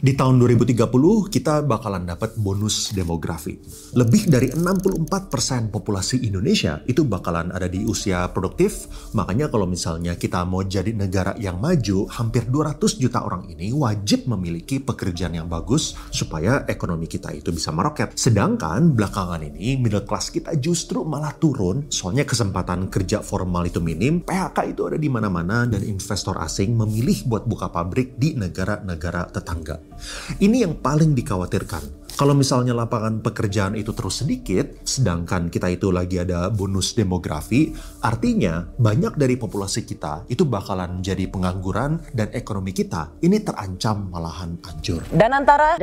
Di tahun 2030, kita bakalan dapat bonus demografi. Lebih dari 64% populasi Indonesia itu bakalan ada di usia produktif. Makanya kalau misalnya kita mau jadi negara yang maju, hampir 200 juta orang ini wajib memiliki pekerjaan yang bagus supaya ekonomi kita itu bisa meroket. Sedangkan belakangan ini middle class kita justru malah turun, soalnya kesempatan kerja formal itu minim, PHK itu ada di mana-mana, dan investor asing memilih buat buka pabrik di negara-negara tetangga. Ini yang paling dikhawatirkan. Kalau misalnya lapangan pekerjaan itu terus sedikit, sedangkan kita itu lagi ada bonus demografi, artinya banyak dari populasi kita itu bakalan jadi pengangguran dan ekonomi kita ini terancam malahan hancur. Danantara.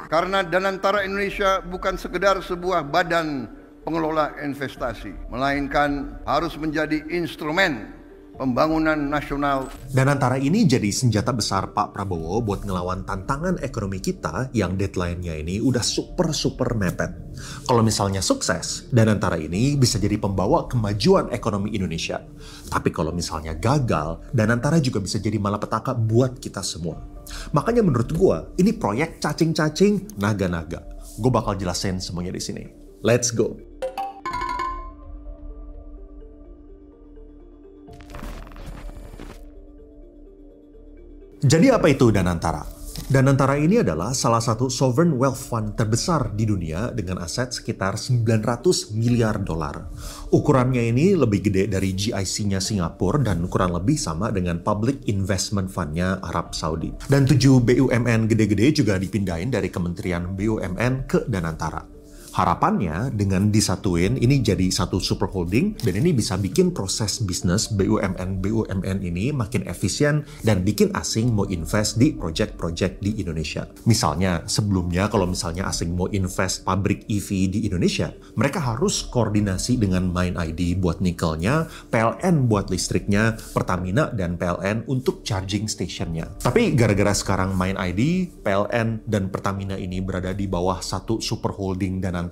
Karena Danantara Indonesia bukan sekedar sebuah badan pengelola investasi, melainkan harus menjadi instrumen pembangunan nasional. Danantara ini jadi senjata besar Pak Prabowo buat ngelawan tantangan ekonomi kita yang deadline-nya ini udah super mepet. Kalau misalnya sukses, Danantara ini bisa jadi pembawa kemajuan ekonomi Indonesia. Tapi kalau misalnya gagal, Danantara juga bisa jadi malapetaka buat kita semua. Makanya menurut gua, ini proyek cacing-cacing naga-naga. Gue bakal jelasin semuanya di sini. Let's go! Jadi apa itu Danantara? Danantara ini adalah salah satu sovereign wealth fund terbesar di dunia dengan aset sekitar 900 miliar dolar. Ukurannya ini lebih gede dari GIC-nya Singapura dan kurang lebih sama dengan Public Investment Fund-nya Arab Saudi. Dan 7 BUMN gede-gede juga dipindahin dari Kementerian BUMN ke Danantara. Harapannya dengan disatuin ini jadi satu super holding dan ini bisa bikin proses bisnis BUMN ini makin efisien dan bikin asing mau invest di project-project di Indonesia. Misalnya sebelumnya kalau misalnya asing mau invest pabrik EV di Indonesia, mereka harus koordinasi dengan MindID buat nikelnya, PLN buat listriknya, Pertamina dan PLN untuk charging stationnya. Tapi gara-gara sekarang MindID, PLN dan Pertamina ini berada di bawah satu super holding Danantara,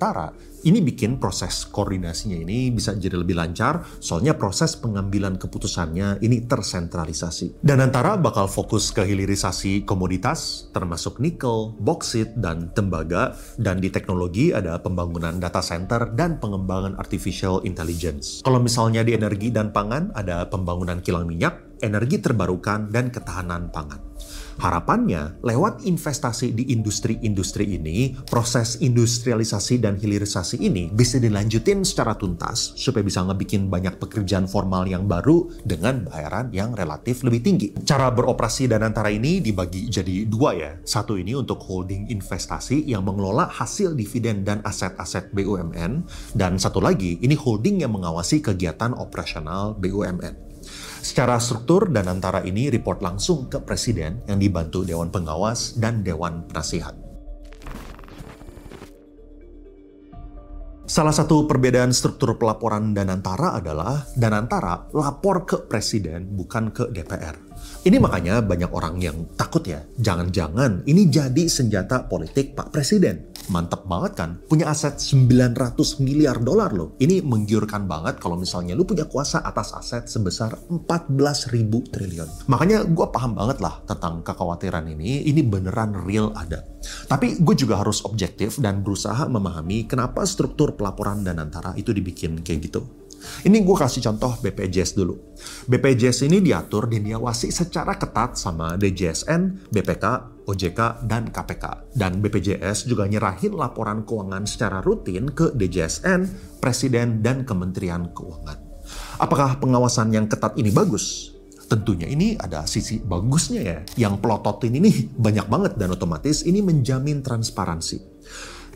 ini bikin proses koordinasinya ini bisa jadi lebih lancar, soalnya proses pengambilan keputusannya ini tersentralisasi. Danantara bakal fokus ke hilirisasi komoditas, termasuk nikel, boksit, dan tembaga, dan di teknologi ada pembangunan data center dan pengembangan artificial intelligence. Kalau misalnya di energi dan pangan ada pembangunan kilang minyak, energi terbarukan, dan ketahanan pangan. Harapannya, lewat investasi di industri-industri ini, proses industrialisasi dan hilirisasi ini bisa dilanjutin secara tuntas supaya bisa ngebikin banyak pekerjaan formal yang baru dengan bayaran yang relatif lebih tinggi. Cara beroperasi Danantara ini dibagi jadi dua ya. Satu ini untuk holding investasi yang mengelola hasil dividen dan aset-aset BUMN, dan satu lagi ini holding yang mengawasi kegiatan operasional BUMN. Secara struktur, Danantara ini report langsung ke Presiden yang dibantu Dewan Pengawas dan Dewan Penasihat. Salah satu perbedaan struktur pelaporan Danantara adalah Danantara lapor ke Presiden, bukan ke DPR. Ini makanya banyak orang yang takut ya, jangan-jangan ini jadi senjata politik Pak Presiden. Mantap banget kan, punya aset 900 miliar dolar loh. Ini menggiurkan banget kalau misalnya lu punya kuasa atas aset sebesar 14.000 triliun. Makanya gue paham banget lah tentang kekhawatiran ini beneran real ada. Tapi gue juga harus objektif dan berusaha memahami kenapa struktur pelaporan Danantara itu dibikin kayak gitu. Ini gue kasih contoh BPJS dulu. BPJS ini diatur dan diawasi secara ketat sama DJSN, BPK, OJK, dan KPK. Dan BPJS juga nyerahin laporan keuangan secara rutin ke DJSN, Presiden, dan Kementerian Keuangan. Apakah pengawasan yang ketat ini bagus? Tentunya ini ada sisi bagusnya ya. Yang pelototin ini banyak banget dan otomatis ini menjamin transparansi.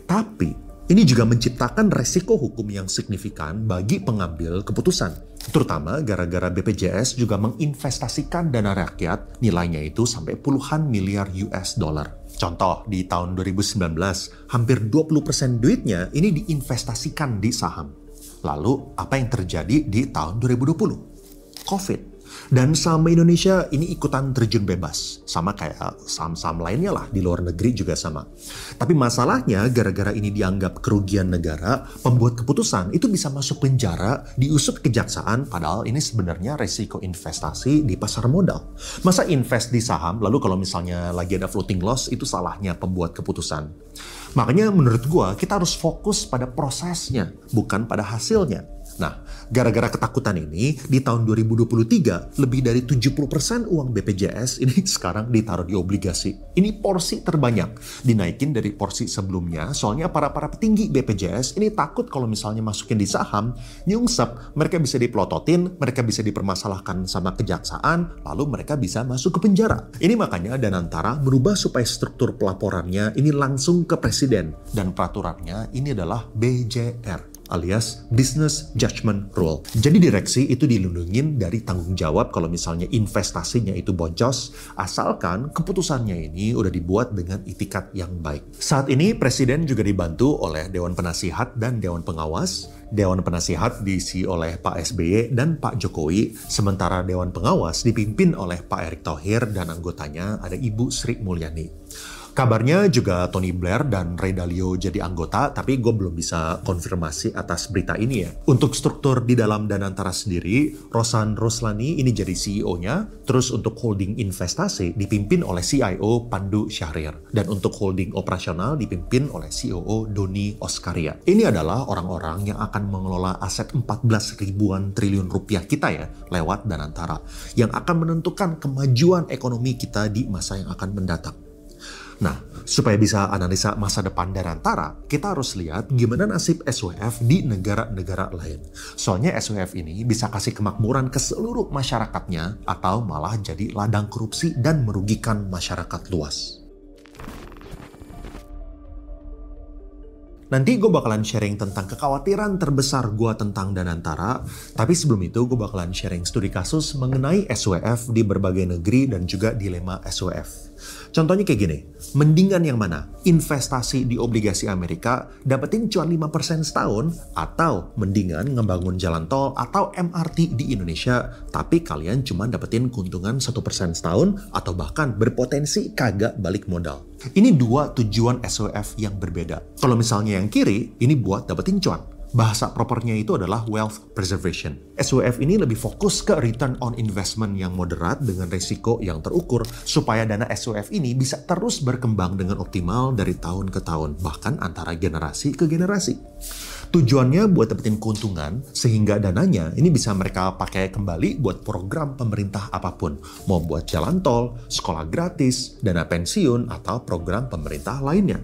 Tapi ini juga menciptakan resiko hukum yang signifikan bagi pengambil keputusan. Terutama gara-gara BPJS juga menginvestasikan dana rakyat, nilainya itu sampai puluhan miliar US dollar. Contoh, di tahun 2019, hampir 20% duitnya ini diinvestasikan di saham. Lalu, apa yang terjadi di tahun 2020? COVID. Dan saham Indonesia ini ikutan terjun bebas, sama kayak saham-saham lainnya lah di luar negeri juga sama. Tapi masalahnya gara-gara ini dianggap kerugian negara, pembuat keputusan itu bisa masuk penjara, diusut kejaksaan, padahal ini sebenarnya resiko investasi di pasar modal. Masa invest di saham, lalu kalau misalnya lagi ada floating loss, itu salahnya pembuat keputusan. Makanya menurut gua kita harus fokus pada prosesnya, bukan pada hasilnya. Nah, gara-gara ketakutan ini, di tahun 2023, lebih dari 70% uang BPJS ini sekarang ditaruh di obligasi. Ini porsi terbanyak, dinaikin dari porsi sebelumnya, soalnya para petinggi BPJS ini takut kalau misalnya masukin di saham, nyungsep, mereka bisa dipelototin, mereka bisa dipermasalahkan sama kejaksaan, lalu mereka bisa masuk ke penjara. Ini makanya Danantara merubah supaya struktur pelaporannya ini langsung ke presiden, dan peraturannya ini adalah BJR. Alias Business Judgment Rule. Jadi direksi itu dilindungin dari tanggung jawab kalau misalnya investasinya itu boncos, asalkan keputusannya ini udah dibuat dengan itikat yang baik. Saat ini Presiden juga dibantu oleh Dewan Penasihat dan Dewan Pengawas. Dewan Penasihat diisi oleh Pak SBY dan Pak Jokowi, sementara Dewan Pengawas dipimpin oleh Pak Erick Thohir dan anggotanya ada Ibu Sri Mulyani. Kabarnya juga Tony Blair dan Ray Dalio jadi anggota, tapi gue belum bisa konfirmasi atas berita ini ya. Untuk struktur di dalam Danantara sendiri, Rosan Roslani ini jadi CEO-nya, terus untuk holding investasi dipimpin oleh CIO Pandu Syahrir, dan untuk holding operasional dipimpin oleh COO Doni Oskaria. Ini adalah orang-orang yang akan mengelola aset 14 ribuan triliun rupiah kita ya, lewat Danantara, yang akan menentukan kemajuan ekonomi kita di masa yang akan mendatang. Nah, supaya bisa analisa masa depan Danantara, kita harus lihat gimana nasib SWF di negara-negara lain. Soalnya SWF ini bisa kasih kemakmuran ke seluruh masyarakatnya atau malah jadi ladang korupsi dan merugikan masyarakat luas. Nanti gue bakalan sharing tentang kekhawatiran terbesar gue tentang Danantara, tapi sebelum itu gue bakalan sharing studi kasus mengenai SWF di berbagai negeri dan juga dilema SWF. Contohnya kayak gini, mendingan yang mana? Investasi di obligasi Amerika dapetin cuan 5% setahun, atau mendingan ngebangun jalan tol atau MRT di Indonesia, tapi kalian cuma dapetin keuntungan 1% setahun, atau bahkan berpotensi kagak balik modal. Ini dua tujuan SWF yang berbeda. Kalau misalnya yang kiri, ini buat dapetin cuan. Bahasa propernya itu adalah wealth preservation. SWF ini lebih fokus ke return on investment yang moderat dengan risiko yang terukur, supaya dana SWF ini bisa terus berkembang dengan optimal dari tahun ke tahun, bahkan antara generasi ke generasi. Tujuannya buat dapetin keuntungan, sehingga dananya ini bisa mereka pakai kembali buat program pemerintah apapun. Mau buat jalan tol, sekolah gratis, dana pensiun, atau program pemerintah lainnya.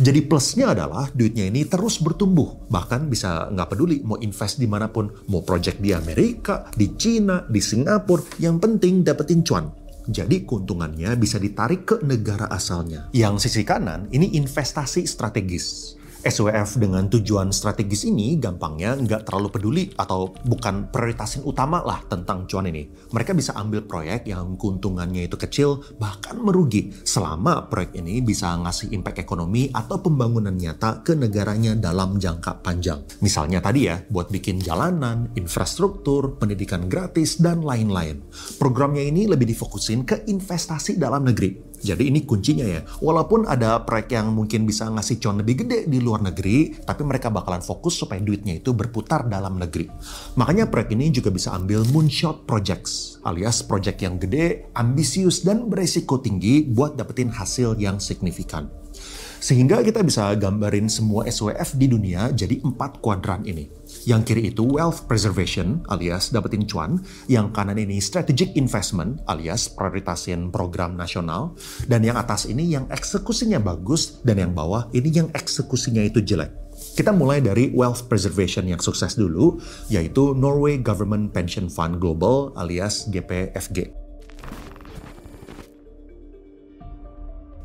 Jadi plusnya adalah duitnya ini terus bertumbuh. Bahkan bisa nggak peduli mau invest dimanapun. Mau project di Amerika, di Cina, di Singapura. Yang penting dapetin cuan. Jadi keuntungannya bisa ditarik ke negara asalnya. Yang sisi kanan ini investasi strategis. SWF dengan tujuan strategis ini gampangnya nggak terlalu peduli atau bukan prioritasin utama lah tentang cuan ini. Mereka bisa ambil proyek yang keuntungannya itu kecil, bahkan merugi, selama proyek ini bisa ngasih impact ekonomi atau pembangunan nyata ke negaranya dalam jangka panjang. Misalnya tadi ya, buat bikin jalanan, infrastruktur, pendidikan gratis, dan lain-lain. Programnya ini lebih difokusin ke investasi dalam negeri. Jadi ini kuncinya ya, walaupun ada proyek yang mungkin bisa ngasih cuan lebih gede di luar negeri, tapi mereka bakalan fokus supaya duitnya itu berputar dalam negeri. Makanya proyek ini juga bisa ambil moonshot projects, alias proyek yang gede, ambisius, dan beresiko tinggi buat dapetin hasil yang signifikan. Sehingga kita bisa gambarin semua SWF di dunia jadi 4 kuadran ini. Yang kiri itu wealth preservation alias dapetin cuan, yang kanan ini strategic investment alias prioritasin program nasional, dan yang atas ini yang eksekusinya bagus, dan yang bawah ini yang eksekusinya itu jelek. Kita mulai dari wealth preservation yang sukses dulu, yaitu Norway Government Pension Fund Global alias GPFG.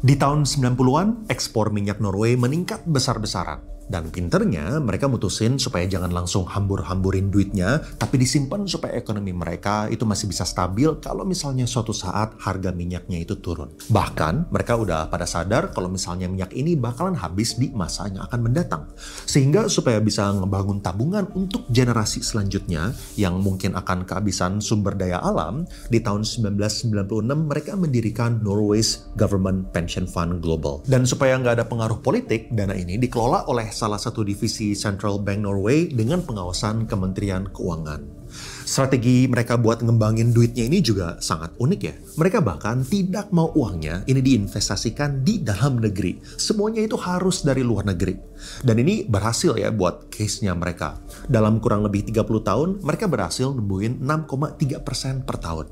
Di tahun 90-an, ekspor minyak Norway meningkat besar-besaran. Dan pinternya mereka mutusin supaya jangan langsung hambur-hamburin duitnya, tapi disimpan supaya ekonomi mereka itu masih bisa stabil kalau misalnya suatu saat harga minyaknya itu turun. Bahkan mereka udah pada sadar kalau misalnya minyak ini bakalan habis di masa yang akan mendatang. Sehingga supaya bisa ngebangun tabungan untuk generasi selanjutnya yang mungkin akan kehabisan sumber daya alam, di tahun 1996 mereka mendirikan Norway's Government Pension Fund Global. Dan supaya nggak ada pengaruh politik, dana ini dikelola oleh salah satu divisi Central Bank Norway dengan pengawasan Kementerian Keuangan. Strategi mereka buat ngembangin duitnya ini juga sangat unik ya. Mereka bahkan tidak mau uangnya ini diinvestasikan di dalam negeri. Semuanya itu harus dari luar negeri. Dan ini berhasil ya buat case-nya mereka. Dalam kurang lebih 30 tahun, mereka berhasil nembuhin 6,3% per tahun.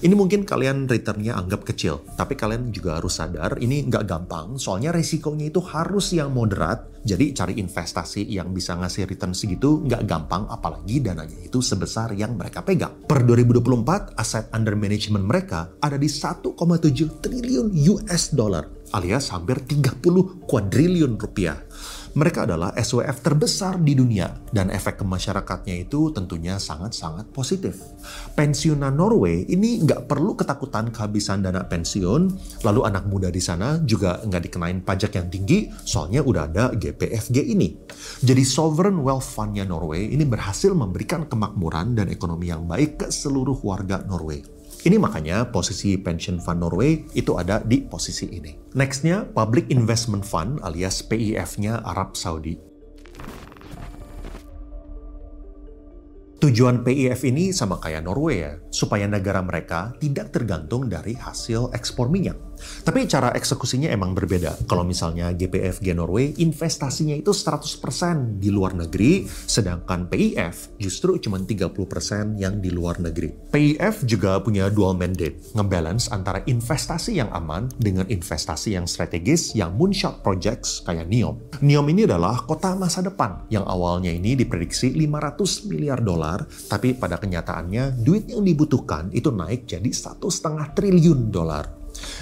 Ini mungkin kalian return-nya anggap kecil, tapi kalian juga harus sadar ini nggak gampang, soalnya resikonya itu harus yang moderat, jadi cari investasi yang bisa ngasih return segitu nggak gampang, apalagi dananya itu sebesar yang mereka pegang. Per 2024, aset under management mereka ada di 1,7 triliun US dollar, alias hampir 30 kuadriliun rupiah. Mereka adalah SWF terbesar di dunia dan efek ke masyarakatnya itu tentunya sangat-sangat positif. Pensiunan Norway ini nggak perlu ketakutan kehabisan dana pensiun, lalu anak muda di sana juga nggak dikenain pajak yang tinggi, soalnya udah ada GPFG ini. Jadi Sovereign Wealth Fund-nya Norway ini berhasil memberikan kemakmuran dan ekonomi yang baik ke seluruh warga Norway. Ini makanya posisi Pension Fund Norway itu ada di posisi ini. Nextnya, Public Investment Fund alias PIF-nya Arab Saudi. Tujuan PIF ini sama kayak Norway ya, supaya negara mereka tidak tergantung dari hasil ekspor minyak. Tapi cara eksekusinya emang berbeda. Kalau misalnya GPFG Norway, investasinya itu 100% di luar negeri, sedangkan PIF justru cuma 30% yang di luar negeri. PIF juga punya dual mandate, ngebalance antara investasi yang aman dengan investasi yang strategis yang moonshot projects kayak NEOM. NEOM ini adalah kota masa depan yang awalnya ini diprediksi 500 miliar dolar, tapi pada kenyataannya duit yang dibutuhkan itu naik jadi 1,5 triliun dolar.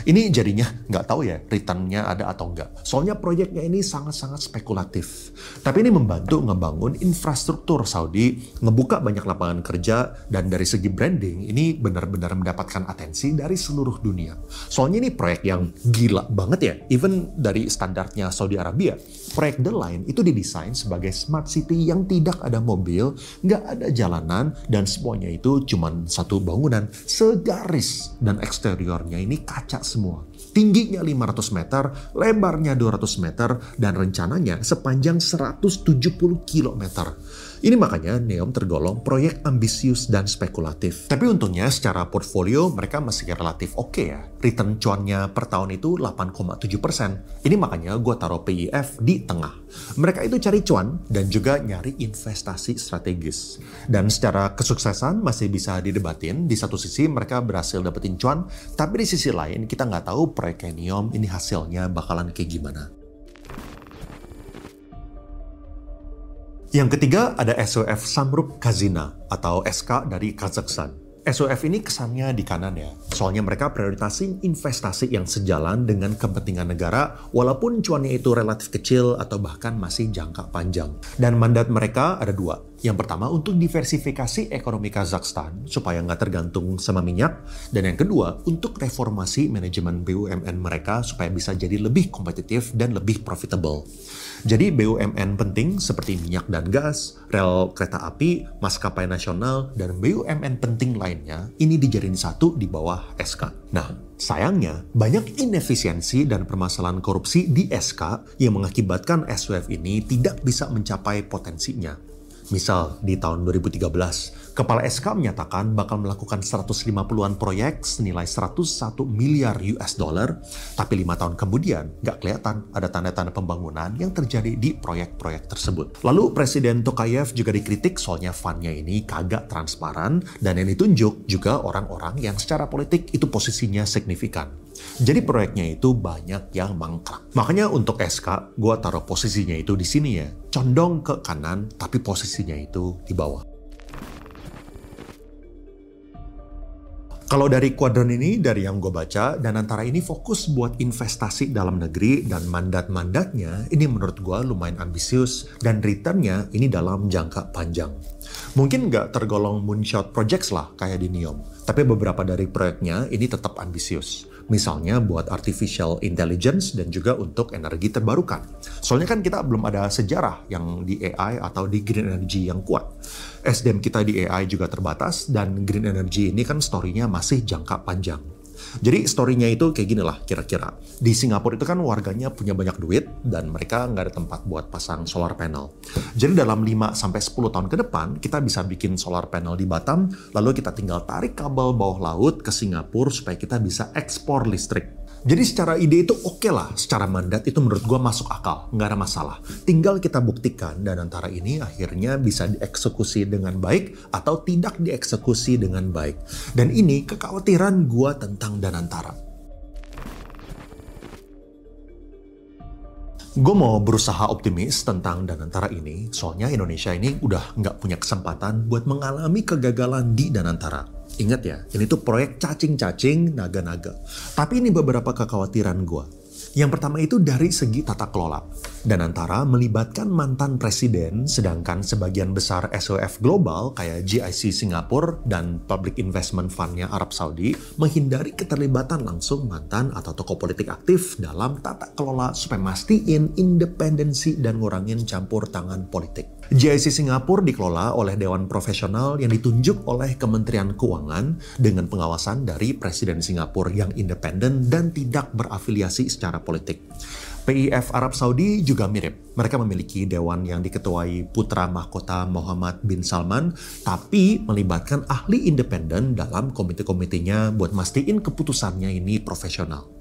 Ini jadinya nggak tahu ya return-nya ada atau nggak. Soalnya proyeknya ini sangat-sangat spekulatif. Tapi ini membantu ngebangun infrastruktur Saudi, ngebuka banyak lapangan kerja, dan dari segi branding ini benar-benar mendapatkan atensi dari seluruh dunia. Soalnya ini proyek yang gila banget ya. Even dari standarnya Saudi Arabia, proyek The Line itu didesain sebagai smart city yang tidak ada mobil, nggak ada jalanan, dan semuanya itu cuma satu bangunan segaris, dan eksteriornya ini kaca semua. Tingginya 500 meter, lebarnya 200 meter, dan rencananya sepanjang 170 kilometer. Ini makanya NEOM tergolong proyek ambisius dan spekulatif. Tapi untungnya secara portfolio mereka masih relatif oke ya. Return cuannya per tahun itu 8,7%. Ini makanya gue taruh PIF di tengah. Mereka itu cari cuan dan juga nyari investasi strategis. Dan secara kesuksesan masih bisa didebatin. Di satu sisi mereka berhasil dapetin cuan, tapi di sisi lain kita nggak tahu proyek NEOM ini hasilnya bakalan kayak gimana. Yang ketiga ada SWF Samruk Kazyna atau SK dari Kazakhstan. SWF ini kesannya di kanan ya, soalnya mereka prioritasin investasi yang sejalan dengan kepentingan negara walaupun cuannya itu relatif kecil atau bahkan masih jangka panjang. Dan mandat mereka ada dua. Yang pertama untuk diversifikasi ekonomi Kazakhstan supaya nggak tergantung sama minyak. Dan yang kedua untuk reformasi manajemen BUMN mereka supaya bisa jadi lebih kompetitif dan lebih profitable. Jadi BUMN penting seperti minyak dan gas, rel kereta api, maskapai nasional, dan BUMN penting lainnya ini dijadiin satu di bawah SK. Nah, sayangnya banyak inefisiensi dan permasalahan korupsi di SK yang mengakibatkan SWF ini tidak bisa mencapai potensinya. Misal, di tahun 2013, Kepala SK menyatakan bakal melakukan 150-an proyek senilai 101 miliar US dollar, tapi 5 tahun kemudian nggak kelihatan ada tanda-tanda pembangunan yang terjadi di proyek-proyek tersebut. Lalu Presiden Tokayev juga dikritik soalnya fund-nya ini kagak transparan, dan yang ditunjuk juga orang-orang yang secara politik itu posisinya signifikan. Jadi proyeknya itu banyak yang mangkrak. Makanya untuk SK, gue taruh posisinya itu di sini ya. Condong ke kanan, tapi posisinya itu di bawah. Kalau dari kuadran ini, dari yang gue baca, Danantara ini fokus buat investasi dalam negeri dan mandat-mandatnya ini menurut gue lumayan ambisius dan returnnya ini dalam jangka panjang. Mungkin nggak tergolong moonshot projects lah kayak di NEOM, tapi beberapa dari proyeknya ini tetap ambisius. Misalnya buat artificial intelligence dan juga untuk energi terbarukan. Soalnya kan kita belum ada sejarah yang di AI atau di green energy yang kuat. SDM kita di AI juga terbatas dan green energy ini kan story-nya masih jangka panjang. Jadi story-nya itu kayak gini lah kira-kira. Di Singapura itu kan warganya punya banyak duit dan mereka nggak ada tempat buat pasang solar panel. Jadi dalam 5-10 tahun ke depan kita bisa bikin solar panel di Batam, lalu kita tinggal tarik kabel bawah laut ke Singapura supaya kita bisa ekspor listrik. Jadi secara ide itu oke lah, secara mandat itu menurut gue masuk akal, nggak ada masalah. Tinggal kita buktikan Danantara ini akhirnya bisa dieksekusi dengan baik atau tidak dieksekusi dengan baik. Dan ini kekhawatiran gue tentang Danantara. Gue mau berusaha optimis tentang Danantara ini, soalnya Indonesia ini udah nggak punya kesempatan buat mengalami kegagalan di Danantara. Ingat ya, ini tuh proyek cacing-cacing, naga-naga. Tapi ini beberapa kekhawatiran gue. Yang pertama itu dari segi tata kelola. Danantara melibatkan mantan presiden, sedangkan sebagian besar SOF global kayak GIC Singapura dan Public Investment Fund-nya Arab Saudi menghindari keterlibatan langsung mantan atau tokoh politik aktif dalam tata kelola supaya mastiin independensi dan ngurangin campur tangan politik. GIC Singapura dikelola oleh Dewan Profesional yang ditunjuk oleh Kementerian Keuangan dengan pengawasan dari Presiden Singapura yang independen dan tidak berafiliasi secara politik. PIF Arab Saudi juga mirip. Mereka memiliki dewan yang diketuai putra mahkota Muhammad bin Salman, tapi melibatkan ahli independen dalam komite-komitenya buat mastiin keputusannya ini profesional.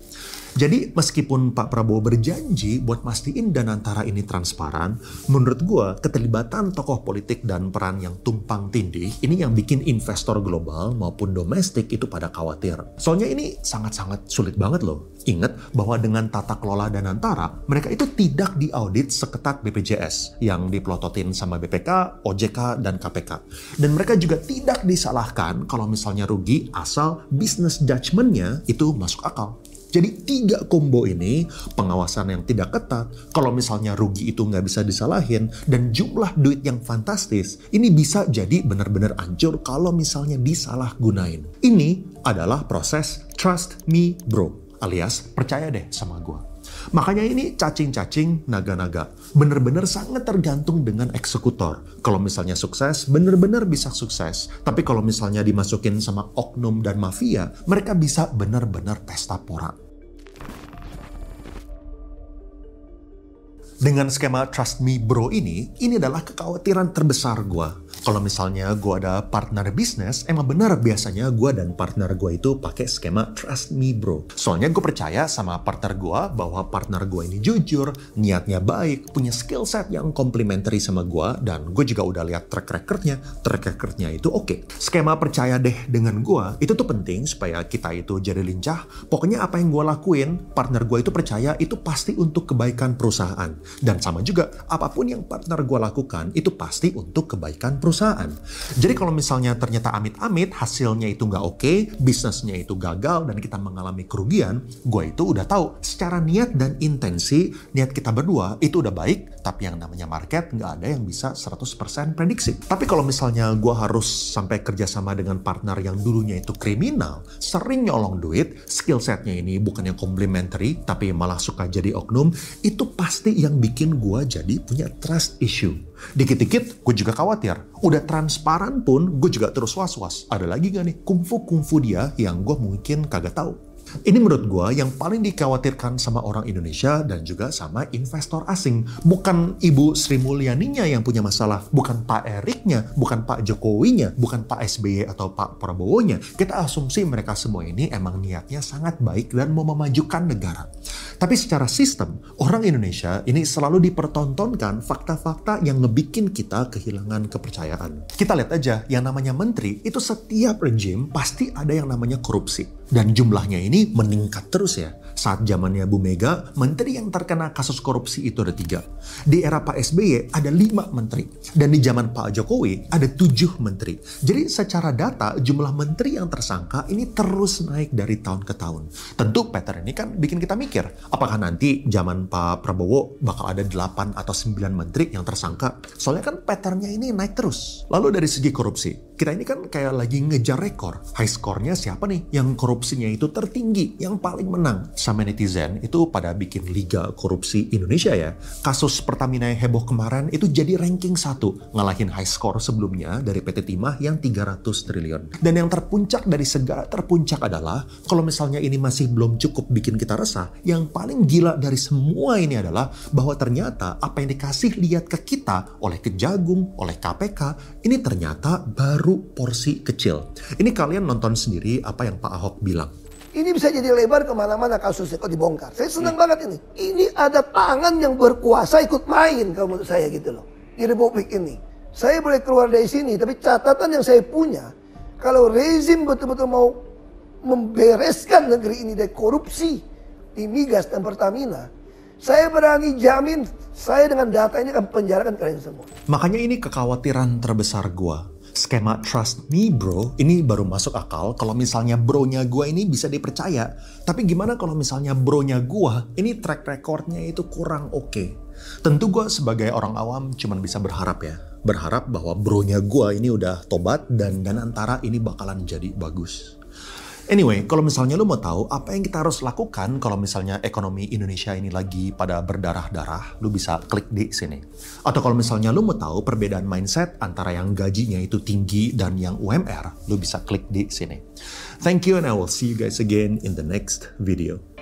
Jadi meskipun Pak Prabowo berjanji buat mastiin Danantara ini transparan, menurut gue keterlibatan tokoh politik dan peran yang tumpang tindih ini yang bikin investor global maupun domestik itu pada khawatir. Soalnya ini sangat-sangat sulit banget loh. Ingat bahwa dengan tata kelola Danantara, mereka itu tidak diaudit seketat BPJS yang dipelototin sama BPK, OJK, dan KPK. Dan mereka juga tidak disalahkan kalau misalnya rugi asal business judgment-nya itu masuk akal. Jadi 3 combo ini, pengawasan yang tidak ketat, kalau misalnya rugi itu nggak bisa disalahin, dan jumlah duit yang fantastis, ini bisa jadi benar-benar hancur kalau misalnya disalahgunain. Ini adalah proses trust me bro, alias percaya deh sama gue. Makanya ini cacing-cacing, naga-naga. Bener-bener sangat tergantung dengan eksekutor. Kalau misalnya sukses, bener-bener bisa sukses. Tapi kalau misalnya dimasukin sama oknum dan mafia, mereka bisa bener-bener pesta pora. Dengan skema Trust Me Bro ini adalah kekhawatiran terbesar gue. Kalau misalnya gue ada partner bisnis, emang benar biasanya gue dan partner gue itu pakai skema Trust Me Bro. Soalnya gue percaya sama partner gue bahwa partner gue ini jujur, niatnya baik, punya skill set yang komplementari sama gue, dan gue juga udah lihat track recordnya itu oke. Skema percaya deh dengan gue, itu tuh penting supaya kita itu jadi lincah. Pokoknya apa yang gue lakuin, partner gue itu percaya itu pasti untuk kebaikan perusahaan. Dan sama juga, apapun yang partner gue lakukan, itu pasti untuk kebaikan perusahaan. Jadi kalau misalnya ternyata amit-amit, hasilnya itu nggak oke, bisnisnya itu gagal, dan kita mengalami kerugian, gue itu udah tahu, secara niat dan intensi, niat kita berdua itu udah baik, tapi yang namanya market nggak ada yang bisa 100% prediksi. Tapi kalau misalnya gue harus sampai kerjasama dengan partner yang dulunya itu kriminal, sering nyolong duit, skill setnya ini bukan yang complementary, tapi malah suka jadi oknum, itu pasti yang bikin gue jadi punya trust issue. Dikit-dikit gue juga khawatir. Udah transparan pun gue juga terus was-was. Ada lagi gak nih kungfu dia yang gue mungkin kagak tahu. Ini menurut gue yang paling dikhawatirkan sama orang Indonesia dan juga sama investor asing. Bukan Ibu Sri Mulyaninya yang punya masalah, bukan Pak Eriknya, bukan Pak Jokowinya, bukan Pak SBY atau Pak Prabowo-nya. Kita asumsi mereka semua ini emang niatnya sangat baik dan mau memajukan negara. Tapi secara sistem, orang Indonesia ini selalu dipertontonkan fakta-fakta yang ngebikin kita kehilangan kepercayaan. Kita lihat aja, yang namanya menteri itu setiap rejim pasti ada yang namanya korupsi. Dan jumlahnya ini ini meningkat terus ya. Saat zamannya Bu Mega, menteri yang terkena kasus korupsi itu ada 3. Di era Pak SBY ada 5 menteri. Dan di zaman Pak Jokowi ada 7 menteri. Jadi secara data jumlah menteri yang tersangka ini terus naik dari tahun ke tahun. Tentu pattern ini kan bikin kita mikir, apakah nanti zaman Pak Prabowo bakal ada 8 atau 9 menteri yang tersangka? Soalnya kan patternnya ini naik terus. Lalu dari segi korupsi, kita ini kan kayak lagi ngejar rekor. High score-nya siapa nih yang korupsinya itu tertinggi, yang paling menang? Sama netizen itu pada bikin Liga Korupsi Indonesia ya. Kasus Pertamina yang heboh kemarin itu jadi ranking 1, ngalahin high score sebelumnya dari PT Timah yang 300 triliun. Dan yang terpuncak dari segala terpuncak adalah, kalau misalnya ini masih belum cukup bikin kita resah, yang paling gila dari semua ini adalah bahwa ternyata apa yang dikasih lihat ke kita oleh Kejagung, oleh KPK, ini ternyata baru porsi kecil. Ini kalian nonton sendiri apa yang Pak Ahok bilang. Ini bisa jadi lebar kemana-mana kasusnya kalau dibongkar. Saya senang banget ini. Ini ada tangan yang berkuasa ikut main kalau menurut saya gitu loh. Di Republik ini. Saya boleh keluar dari sini, tapi catatan yang saya punya, kalau rezim betul-betul mau membereskan negeri ini dari korupsi di migas dan Pertamina, saya berani jamin saya dengan data ini akan penjarakan kalian semua. Makanya ini kekhawatiran terbesar gua. Skema trust me bro, ini baru masuk akal kalau misalnya bronya gua ini bisa dipercaya. Tapi gimana kalau misalnya bronya gua ini track recordnya itu kurang oke? Tentu gua sebagai orang awam cuman bisa berharap ya. Berharap bahwa bronya gua ini udah tobat dan Danantara ini bakalan jadi bagus. Anyway, kalau misalnya lu mau tahu apa yang kita harus lakukan kalau misalnya ekonomi Indonesia ini lagi pada berdarah-darah, lu bisa klik di sini. Atau kalau misalnya lu mau tahu perbedaan mindset antara yang gajinya itu tinggi dan yang UMR, lu bisa klik di sini. Thank you and I will see you guys again in the next video.